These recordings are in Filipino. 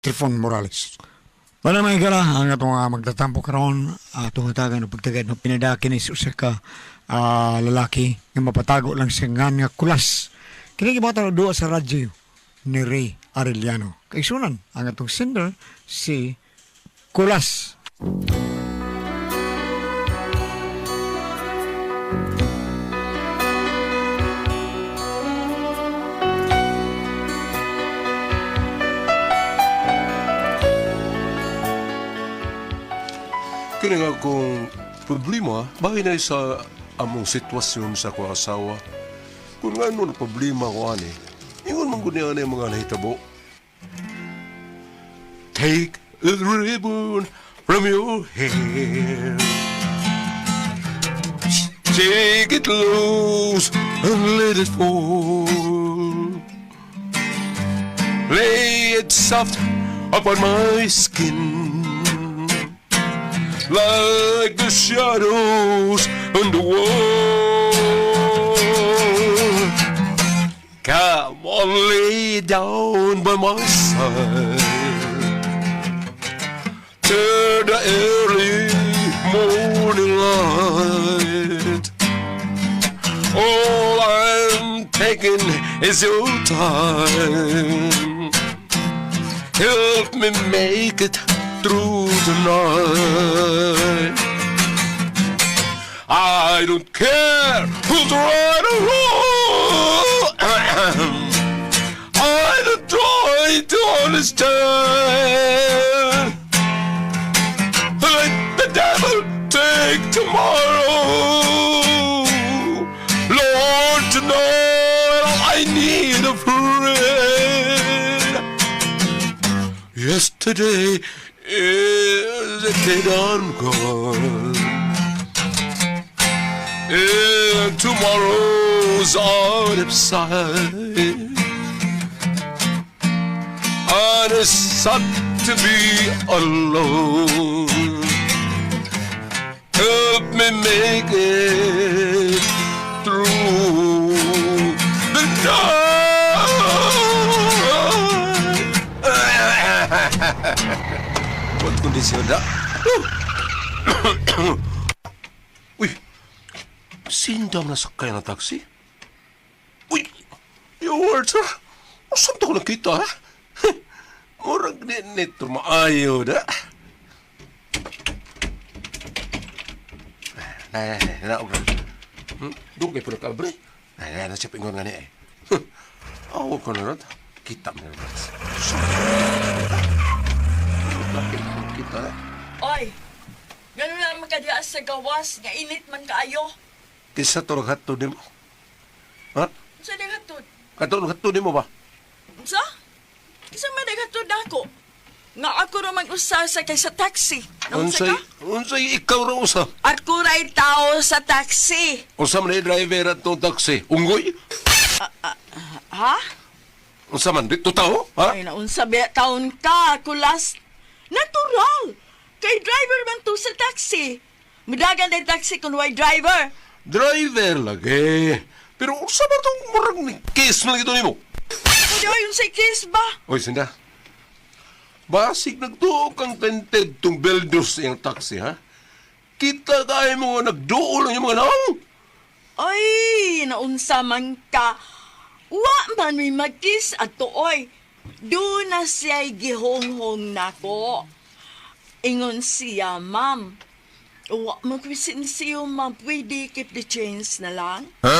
Trifon Morales. Wala may gala ang atong magtatampo karon atong hatagan og pagtagad no pinadaki ni usa ka lalaki nga mapatago lang siya nga kulas. Kini gibata duwa sa radyo ni Ray Arellano. Kay sunan ang atong sender si Kulas. Kini nga kung problema, bahay na sa among sitwasyon sa ko asawa. Kung nga ano na problema ko ani, ingon mong gunihan na yung mga nahitabo. Take the ribbon from your hair. Shake it loose and let it fall. Lay it soft upon my skin. Like the shadows on the wall. Come on, lay down by my side. Turn the early morning light. All I'm taking is your time. Help me make it through the night. I don't care who's right or wrong. I don't try to understand. Let the devil take tomorrow. Lord, tonight I need a friend. Yesterday is a day done gone, and tomorrow's on its side, and it's sad to be alone. Help me make it through the night. What kondisyon da? Uy, sindam na sakay ng taxi? Uy, your words, ha? Saan ko nakita, ha? Murag nito maayo da. Naog. Doon kayo po nakabre. Siya pingon nga niya, eh. Awa ko na rin. Kita mo na rin. Kita na. Oy, gano'n lang magkadias sa gawas, nga init man kaayo. Kisa to naghato ni mo. Ha? Sa dagatod? Naghato ni mo ba? Sa? Isa man dagatod ako. Nga ako naman usa sa kay sa taxi. Naunsa ka? Unsay ikaw ra usa. Ako ra'y tao sa taxi. Unsa man ay driver at tong taxi? Unggoy? Ha? Unsa man dito tao? Ha? Ay, naunsa ba taon ka, kulas? Natural! Kay driver man to sa taxi. Mudagan din taxi kung way driver. Driver lagi. Pero unsa man tong murag ni case man ito nimo? Pwede ayun sa kiss ba? Oy, sinda. Basig nagtuo kang tented tong builders sa iyang taxi, ha? Kita kaya mo nga nagduo lang yung mga naong. Ay, naunsa man ka. Wa man may magkis at tuoy. Doon na siya'y gihonghong nako. Ingon siya, ma'am. Wa magwisin siya, ma'am. Pwede keep the change na lang? Ha?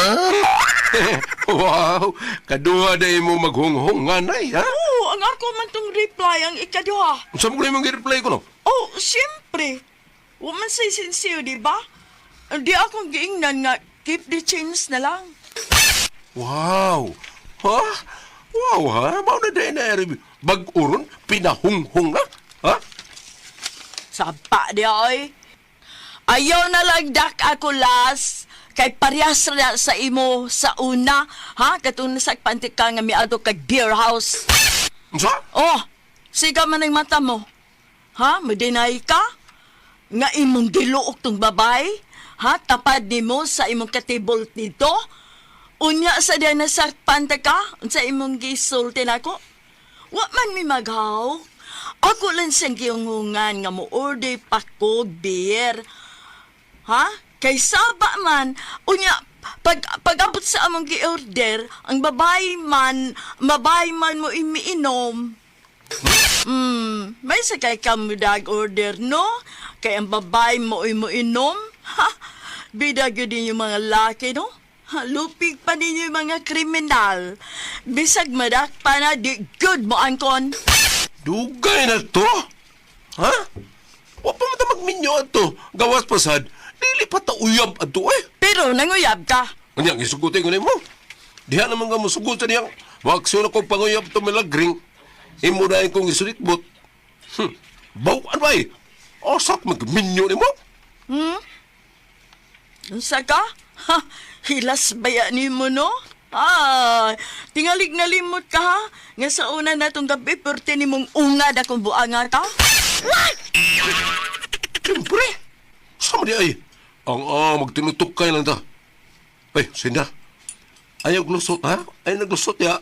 Wow! Kaduha na mo maghunghong nganay, ha? Oo, ang ako man tong reply ang ikaduha. Saan mo yung reply ko, no? Oh, siyempre. Wa man say sincere, di ba? Di akong giingnan nga keep the change na lang. Wow! Ha? Wow, ha? Mao na dahil na bag-uron, pinahunghong na? Ha? Sapa di ay. Ayaw na lang dak ako las. Kay parehas na sa imo sa una. Ha? Katong sa pantika nga miado kag beer house. Sa? Oh, siga man ang mata mo. Ha? Madinay ka? Nga imong giluok tong babay? Ha? Tapad ni mo sa imong katibol dito? Unya sa diyan na sa panta ka? Sa imong gisulti na ko? Wa man mi maghaw. Ako lang siyang gihunghungan nga mo order pa ko beer. Ha? Kay saba man, unya, pag-abot sa among gi-order, ang babae man mo imiinom. May sakay ka mo dag-order, no? Kay ang babae mo inom. Ha? Bidag yun din yung mga laki, no? Ha, lupig pa ninyo yung mga kriminal. Bisag madak pa na, di good mo angkon. Dugay na to? Ha? Wa pa mata magminyo ato. Gawas pasad. Dili pa ta uyab ato eh. Pero nanguyab ka. Anyang isugutin ko mo. Diha naman nga mo sugot sa niyang. Waksyon ako panguyab to milagring. Imo na kong isulikbot. Bawan ba eh. Osak magminyo ni mo. Unsa ka? Ha? Hilas baya ni mo, no? Ah, tingalig na limot ka, ha? Nga sa una na itong gabi, perte ni mong ungad akong buanga ka. Siyempre. Sama di ay. Magtinutok kayo lang ta. Ay, Sinda. Ayaw glusot, ha? Ay, naglusot, ya.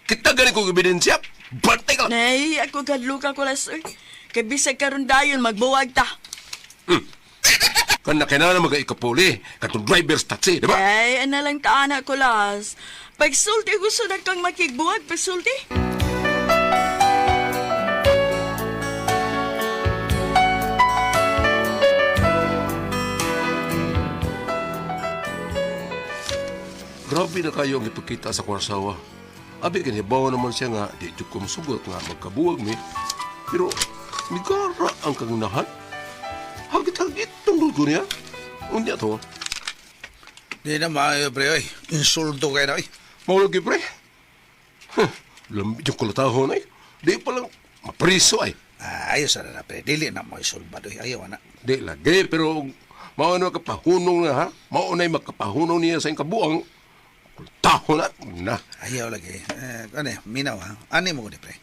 Kita galing kong ebidensya. Bantay ka. Nay, ako kadluka ko las, uy. Kay bisag karon dayon, magbuwag ta. Kan na kailangan mag-ikapuli. Katong driver's taxi, di ba? Ay, ana lang ta, anak ko las. Pagsulti, gusto na kang makigbuwag, pagsulti. Grabe na kayo ang ipagkita sa kwarsawa. Abi kanibawa naman siya nga, di dyan ko masugot nga magkabuwag mi. Pero, migara ang kaganahan. Hagit-hagit ang dugo niya. Unya to. Di na maayo, pre, oy. Insulto kayo na, oy. Maulagi, pre. Lambit yung kulatahon ay. Di palang mapriso ay. Ayos na, pre. Dili na mo isulbad, oy. Ayaw, na. Di lagi, pero mauna makapahunong na ha. Maunay makapahunong niya sa kabuang. Kulatahon na. Ayaw lagi. Ano, minaw, ha? Ani mo ko ni, pre.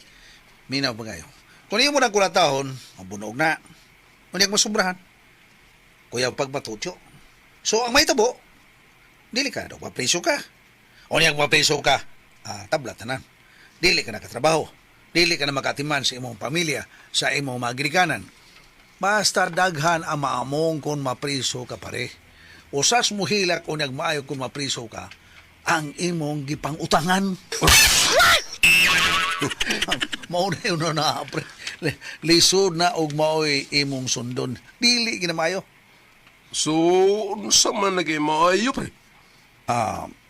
Minaw pa kayo. Kung iyo mo na kulatahon, mabunog na. Unyag masubrahan. Kuya pagmatutyo. So, ang may tabo, dili ka na mapriso ka. Unyag mapriso ka, tablat na. Dili ka na katrabaho. Dili ka na makatiman sa imong pamilya, sa imong magirikanan. Basta daghan ang maamong kung mapriso ka pare. Usas mo hilak unyag maayo kung mapriso ka, ang imong gipang-utangan. Mauna yun na, pre. Lisod na og maoy imong sundon. Dili ginamayo. So, sa man naging maayo, pre?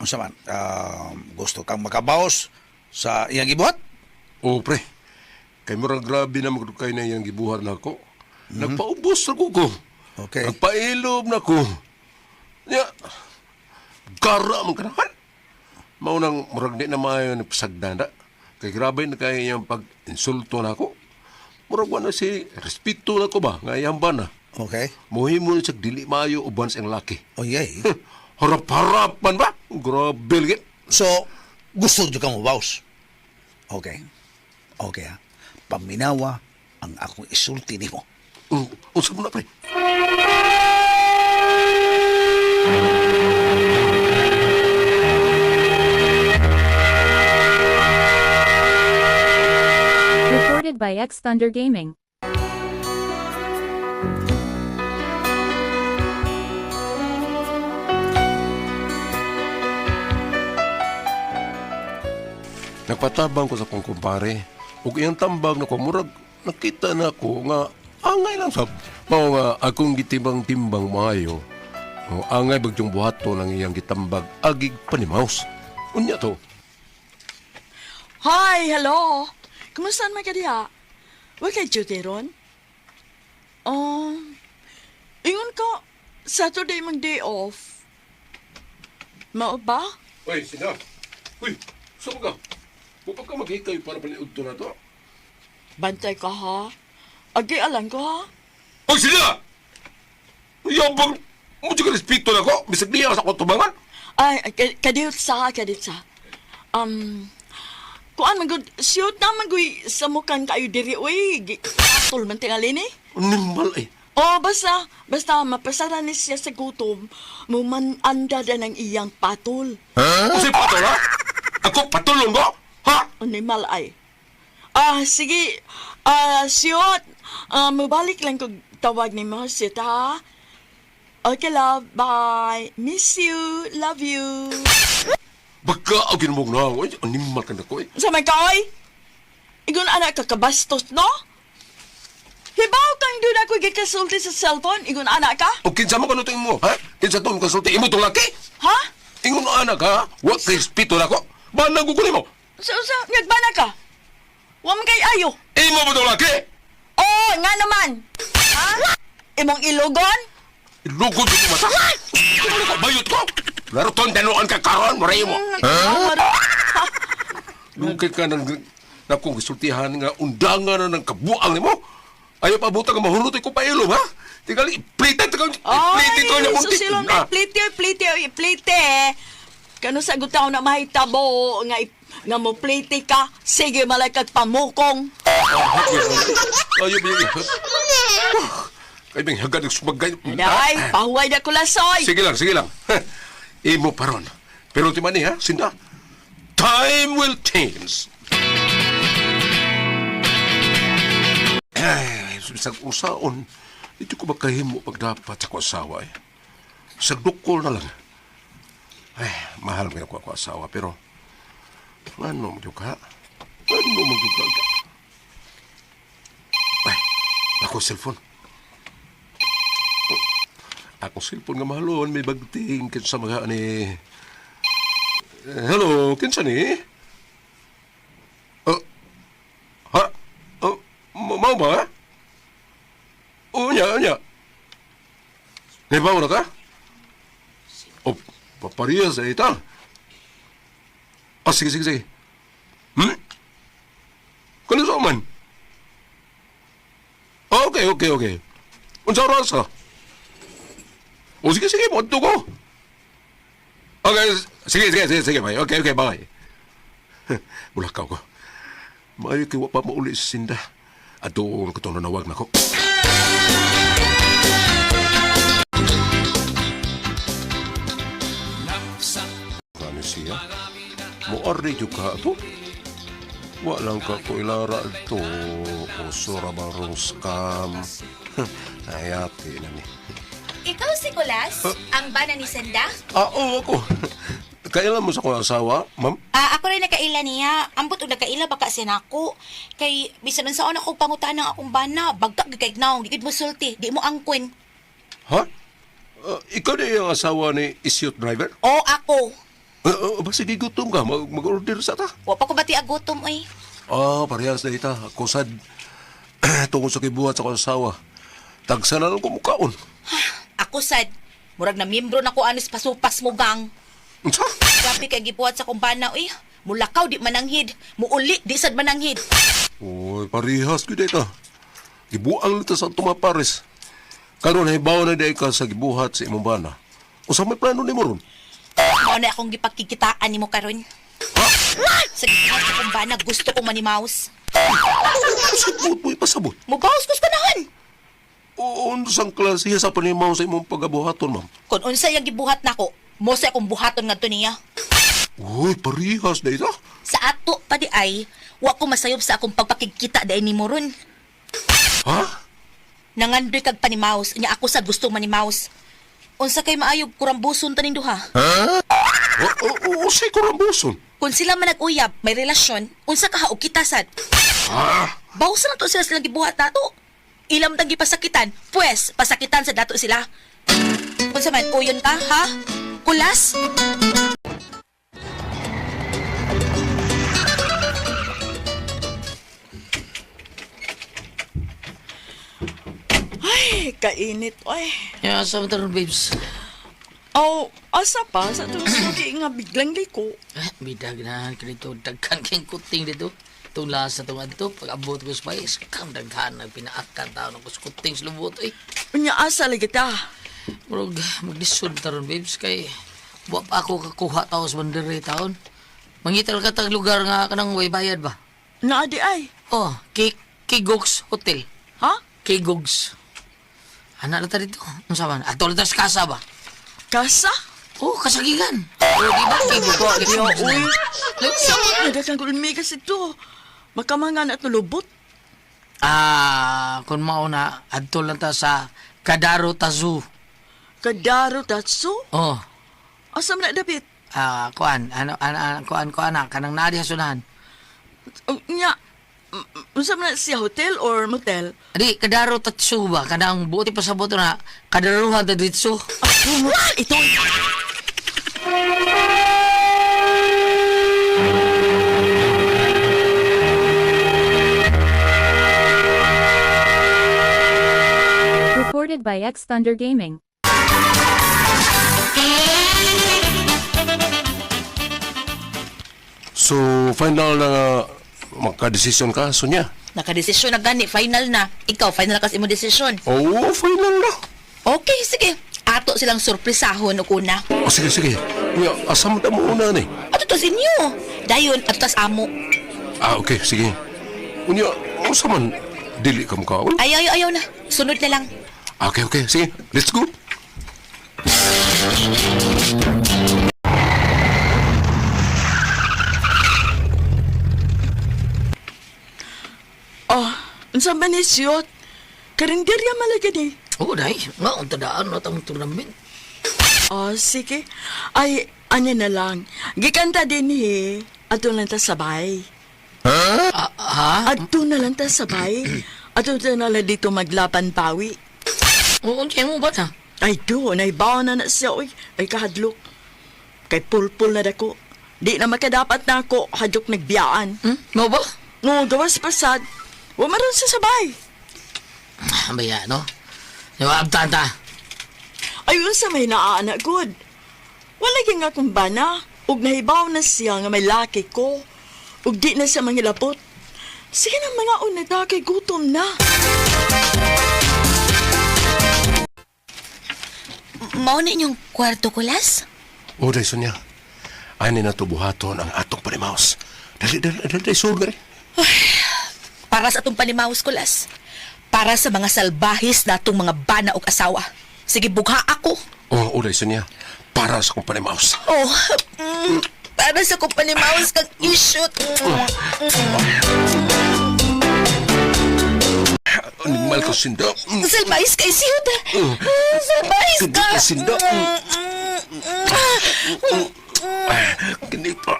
Unsa man, gusto kang makabaos sa iyang gibuhat? O, pre. Kay murang grabe na magdukay na iyang gibuhat na ako. Nagpaubos na ko. Okay. Nagpailob na ko. Ya, gara man kanahan. Maunang murag di na maayo na pasagdana. Kay grabe na kaya iyang pag-insulto na ako. Murag wala si respeto na ko ba? Ngayang ba na? Okay. Muhimo na siya dili maayo uban sa laki. Oyay. Harap-harapan ba? Grabe lagi. So, gusto nyo kang mabaos? Okay. Okay, ha? Paminawa ang akong isulti ni mo. Unsa mo na, pre? Recorded by X Thunder Gaming. Nagpatabang ko sa kong kumpare. Ug iyang tambag na kumurag, nakita na ko nga angay lang sab. Mao nga akong gitimbang-timbang maayo. O angay bagyong buhato ng iyang gitambag agig panimaus. Unya to. Hi, hello. Kumusta man ka diha? Wa kay duty ron? Ingon ka, Saturday mang day off. Mao ba? Uy, sina. Uy, saan ka? Mupag ka maghikay para paniudto na to. Bantay ka ha? Agi alam ko ha? Uy, sina! Yabang, mo dyan ka respeto na ko. Bisag niya sa kutubangan. Ay, kadiyot sa. Kuan magud siyot na magoy sa mukan kayo diri uy. Atol man tingali ni. Animal eh. Oh, basta mapasara ni siya sa gutom. Mumananda na ng iyang patol. Kasi patol ha? Ako patulong ko? Ha? Animal ay. Sige. Siyot. Mabalik lang kung tawag ni mo, Siyot, ha? Okay, love. Bye. Miss you. Love you. Baka agin mo na, oy. Animal ka na ko, eh. Sa may kaoy? Igun anak ka kabastos, no? Hibaw kang doon ako gikasulti sa cellphone. Igun anak ka? O kinsa mo kanuting mo, ha? Kinsa to kasulti imo tong laki? Ha? Ingon anak ha? Wa kay spito na ko. Banang gugunin mo. Sa nagbana ka? Wa man kay ayo. Imo mo tong laki? Oh, nga naman. Ha? Imong ilugon? Lugod yung mata. Ano ko, bayot ko? Laro ton danuan ka karon, maray mo. Ha? Lugod ka ng nakong gisultihan nga undangan na ng kabuang ni mo. Ayaw pa buta ka mahunutoy ko pa ilom, ha? Tingali, plitan ka, plitan ko niya muntik. Susilong na, plite. Kano sagot ako na mahitabo nga mo plite ka, sige malaikat pamukong. Ayaw ba yun? Kaya bang hagad ng sumagay. Day, pahuway na kulasoy. Sige lang. Imo paron. Pero ti man ha, sinda. Time will change. Ay, bisag usaon. Dito ko makahimo pag dapat sa ko asawa eh. Sa dukol na lang. Ay, mahal mo ako asawa, pero ano mo ka? Ano mo ka? Ay, ako cellphone. Ako cellphone nga mahalon, may bagting kinsa mga ni... hello, kinsa ni? Ha? Mau ba? Unya. Nebaw na ka? O, papariyas sa ita. Sige. Kano sa man? Okay. Unsa oras ka? O, sige, mo ko. Okay, sige, bye. Okay, bye. Mulakaw ko. Maayo kay wa pa mauli si Sinda. At doon ko itong nanawag na ko. Kani siya? Muari juga ito? Walang ka ko ilara ito. Usura barong scam. Ayati na ni. Ikaw si Kulas? Ang bana ni Senda? Oo, ako. Kailan mo sa kong asawa, ma'am? Ako rin nakaila niya. Ambot o nakaila baka sinako. Kay bisan nun saon ako pangutan ng akong bana. Bagtag gagayag naong. Di mo sulti. Di mo angkwen. Ha? Ikaw na yung asawa ni Isyot Driver? O ako. Basta gigutom ka. Mag-order sa ta. Wa pa ko bati agutom ay. Parehas na ita. Ako sad. Tungkol sa kibuhat sa kong asawa. Tagsa na lang kumukaon. Ako sad. Murag na miyembro na ko anis pasupas mo gang. Unsa? Grabe kay gibuhat sa akong bana uy. Mulakaw di mananghid. Muuli di sad mananghid. Uy, parehas ko dito. Gibuang nito sa tumapares. Karon hibaw na day ka sa gibuhat sa imong bana. Usa may plano ni mo ron? Mao na akong gipagkikitaan nimo karon. Sa gibuhat sa akong bana gusto kong manimaus. Pasabot mo, ipasabot. Mubawas ko kanahan. Unsang klase sa panimaw sa imong pagabuhaton, ma'am? Kung unsa yung gibuhat nako, mo sa akong buhaton ngadto niya. Uy, parehas na ito. Sa ato pa di ay, wa ko masayob sa akong pagpakikita dahil ni mo ron. Ha? Nangandoy kag panimaus, nya ako sa gusto manimaus. Unsa kay maayog kurambuson taning duha? Usay ko rambuson. Kung sila man nag-uyab, may relasyon, unsa ka haog kita sad? Bawsa na to sila silang gibuhat nato. Ilam tang gipasakitan, pues pasakitan sa dato sila. Unsa man uyon ka, ha? Kulas? Ay, kainit, oy. Ya, sa ron, babes. Oh, asa pa sa itong sugi nga biglang liko. Bidag na ka dito. Dagkan kayong kuting dito. Itong lasa itong dito. Pag abot ko sa pais, kam daghan na pinaakan tao ng kuting sa lubot. Unya asa lagi ta. Pero magdisod ta ron, babes. Kay buwap ako kakuha tao sa bandere taon. Mangital ka tag lugar nga kanang way bayad ba? Naadi ay. Oh, Kigogs Hotel. Ha? Kigogs. Anak na ta dito. Ano sa man? Ato na ta sa kasa ba? Kasa? Oh, kasagigan. Oh, di ba? Kigogs. Yo, uy. Sakot na dagang kulmi kasi ito. Makamangan at nulubot. Kung mauna, adto lang ta sa Kadaro Tazu. Kadaro tatso. Oh, Asam na dapit. kuan, kuan na, kanang nadi hasunahan. Nya, usam na siya hotel or motel? Adi, Kadaro Tatsu ba? Kanang buti pa sa boto na, Kadaruhan Tadritsu. Ito. Recorded by X Thunder Gaming. So, final na nga magka-desisyon ka, Sonia? Nakadesisyon na gani, final na. Ikaw, final na kasi mo desisyon. Oo, final na. Okay, sige. Ato silang surprisahon o kuna. O, sige, sige. Uya, asam ta mo una ni. Ato tas inyo. Dayon, ato tas amo. Okay, sige. Unya, sa man, dili ka mukhaon? Ayaw na. Sunod na lang. Okay, okay, sige. Let's go. Unsa man ni siyot? Karinderya malaga ni. Oo, dahi. Nga, ang tadaan na itong tournament. Sige. Ay, ano na lang. Gikanta din ato lang ta sabay. Ha? Ato na lang ta sabay. Ato na lang dito maglapan pawi. Oo, siya mo ba na? Ay, do, naibaw na siya, oy. Ay, kahadlok. Kay pulpul na dako. Di na makadapat na ako, hadlok nagbiyaan. Mo ba? No, gawas pasad. Wa maron sa sabay. Baya, no? Nawab tanta. Ayun sa may naaanak good. Wala yung nga kung bana. Ug nahibaw na siya nga may laki ko. Ug di na siya mangilapot. Sige na mga unada kay gutom na. Mao na inyong kwarto, kulas? O, day, Sonia. Ani na tubuhaton ang atong panimaos. Dali, sorry. Para sa atong panimawas, kulas. Para sa mga salbahis na atong mga bana o asawa. Sige, bugha ako. O, day, Sonia. Para sa kong panimaos. Oh, para sa kong panimawas kang ishoot. Animal ko sindo. Salbahis kay siyot. Salbahis ka. Sindo. Ganito.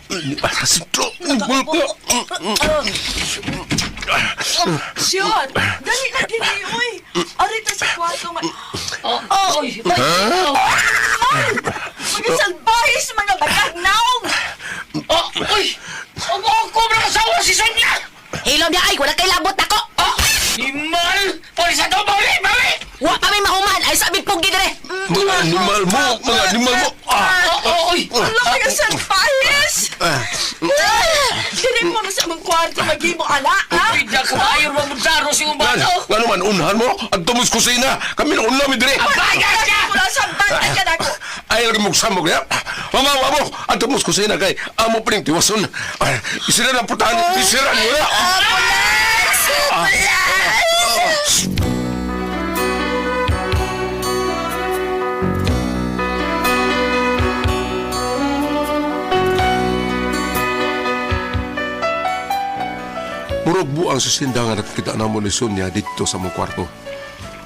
Animal ka sindo. Animal ka. Siyot! Dali na dili, uy! Arita sa kwarto nga. Oy! Mga salbahis, mga bagagnaong! Uy! Ako na kasawa si Sonia! Hilom niya ay, wala kay labot ako. Imal! Polisa to! Bawi! Wa pa may mahuman, ay sabi pugi dire. Mga animal mo. Mga animal mo. Uy! Wala mga salbahis! Dili mo sa among kwarto magimo ala, ha? Pida ka maayon mo mudaro si Umbato! Nga naman, unhan mo. Ang tumus kusina. Kami na unami dire. Bagas ka! Wala sa bantay ka na ko! Ay, lagi mong samog niya. Mama, ang tumus kusina kay amo pa rin tiwason. Isira ng putahan. Isira niyo na. Murag buang sa sindangan at kita na mo ni Sonia dito sa mong kwarto.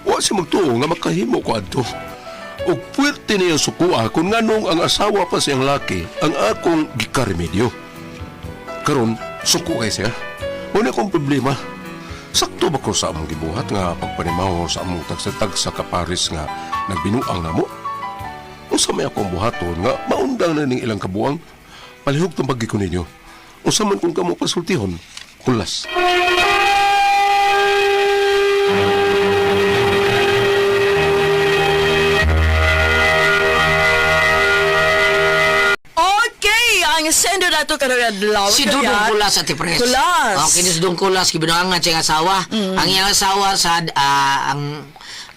Wa si magtuo nga makahimo ko adto. O puwerte niya sukua kung nganong ang asawa pa siyang laki ang akong gikaremedyo. Karon suko kay siya. Wala akong problema. Sakto ba ko sa among gibuhat nga pagpanimaw sa among tagsatag sa kaparis nga nagbinuang namo? Unsa may akong buhaton nga maundang na ning ilang kabuang? Palihog tong paggi ko ninyo. Unsa man kung kamo pasultihon? Kulas. Okay, ang sender na to karagad law. Si Dudong Kulas at Tipres. Kulas. Okay, si Dudong Kulas, gibinuangan siyang asawa. Ang iyang asawa sa,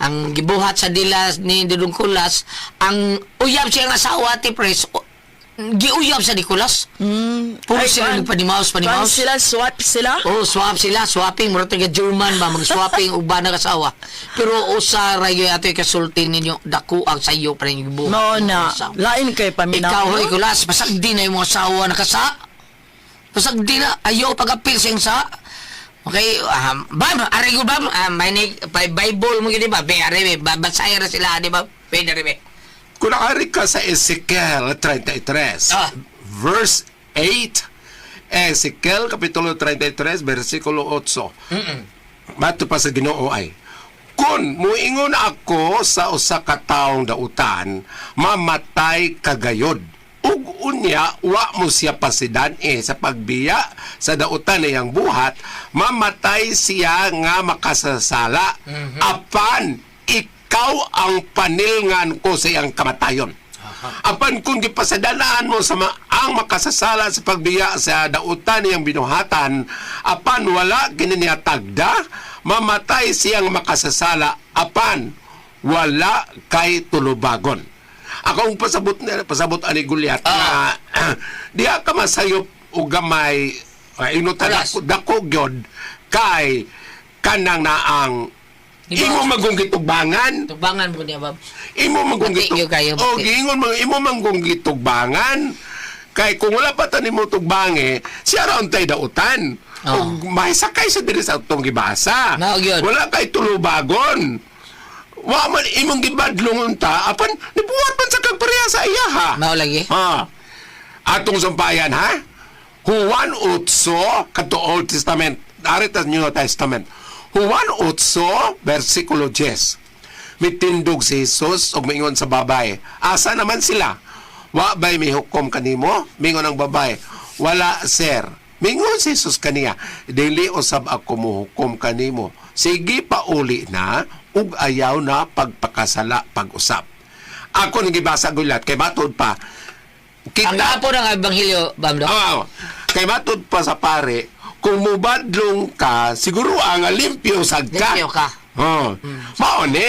ang gibuhat sa dilas ni Dudong Kulas, ang uyab siyang asawa, Tipres, giuyab sa Nicolas. Puro sila nagpanimaos. Kuan sila, swap sila? Oh, swap sila, swapping, mura taga German ba, mag-swapping og bana kasawa. Pero usa rayo ato kasulti ninyo, dako ang sayo pa rin yung buhay. Mao na, lain kay paminaw. Ikaw, hoy, kulas, pasagdi na yung mga asawa nakasa. Pasagdi na, ayaw pag-apil siyang sa. Okay, bam, ari ko bam, may Bible mo gini ba? Be, ari, basaya na sila, di ba? Pwede rin, be. Kung nakari ka sa Ezekiel 33, verse 8, Ezekiel Kapitulo 33, versikulo 8. Mato pa sa Ginoo ay, kung muingon ako sa usa ka taong dautan, mamatay kagayod. Ug unya, wa mo siya pasidan sa pagbiya sa dautan niyang buhat, mamatay siya nga makasasala. Apan, ikaw ang panilngan ko sa iyang kamatayon. Apan kung gipasadanaan mo sa ang makasasala sa pagbiya sa dautan niyang binuhatan, apan wala kininiya tagda, mamatay siyang makasasala, apan wala kay tulubagon. Akong pasabot ani Goliath na diha ka masayop og gamay inutan dako gyud kay kanang naang imo magunggitugbangan. Tugbangan mo niya, Bob. Imo Bati yung kayo, bati. O gingon mo imo manggungitugbangan kay kung wala pa tani mo tugbange siya ra untay dautan. Oh. Ug may sakay sa diri sa atong gibasa. Mao gyud. Wala kay tulubagon. Wa man imong gibadlong unta apan nibuhat man sa kag pareha sa iya ha. Mao lagi. Ha. Atong sampayan ha. Juan 8 kadto Old Testament, ari ta New Testament. Juan 8 versikulo 10. Mitindog si Jesus og mingon sa babae, asa naman sila? Wa bay may hukom kanimo? Mingon ang babae, wala sir. Mingon si Jesus kaniya, dili usab ako mohukom kanimo. Sige pauli na ug ayaw na pagpakasala pag-usap. Ako nang gibasa gulat kay matod pa. Ang apo ng Ebanghelyo, Bamdo. Oo. Kay matod pa sa pare, kung mubadlong ka, siguro ang limpyo sad ka. Limpyo ka. Oh. Mao ni.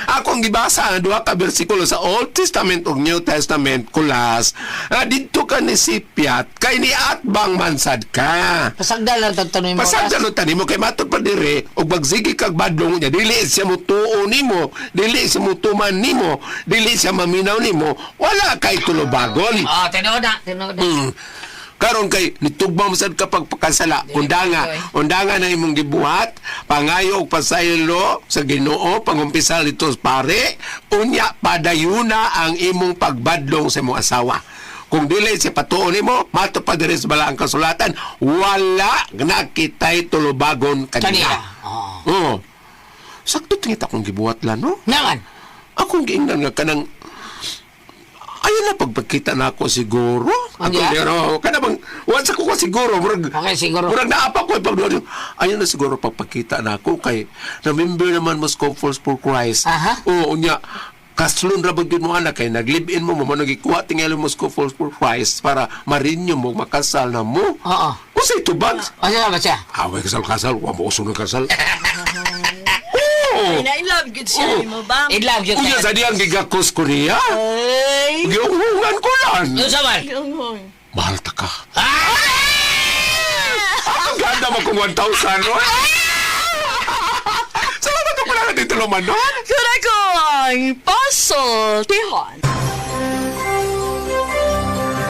Akong gibasa ang duha ka bersikulo sa Old Testament ug New Testament kulas. Didto ka ni sipiat kay ni atbang mansad ka. Pasagdal lang tanong mo. Pasagdal lang tanimo kay matod pa dire ug bagsigi kag badlong niya dili siya mutuo nimo, dili siya mutuman nimo, dili siya maminaw nimo, wala kay tulubagon. Ah, tinood na. Karon kay nitugma mo sad kapag pakasala undangan na imong gibuhat pangayo og pasaylo sa Ginoo pangumpisal dito pare unya padayuna ang imong pagbadlong sa imong asawa. Kung dili si patuon nimo mato pa diri sa balaang kasulatan wala nakitay tulubagon kanila. Oh. Sakto tingit akong gibuhat lan no. Naman. Akong giingnan nga kanang ayun na pagpagkita na ako siguro. Ako pero kana bang once ako siguro murag Okay, siguro. murag naapa ko pag ayun na siguro pagpagkita na ako kay na-member naman Moscow Falls for Christ. Aha. Oo unya kaslon ra bang mo anak kay nag-live-in mo nagikuha tingali Moscow Falls for Christ para marinyo mo makasal na mo. Oo. Usay tubag. Ano ba siya? Away kasal wa mo uso ng kasal. Ay, na-in-love good siya mo ba? In love yun. Unya sa diyang gigakos ko niya. Ay, Giungungan ko lang. Yung saman. yung Mahal ta ka. Ang ganda mo kung 1,000, no? Salamat ko pala dito naman, no? Kura ko ang puzzle, Tihon.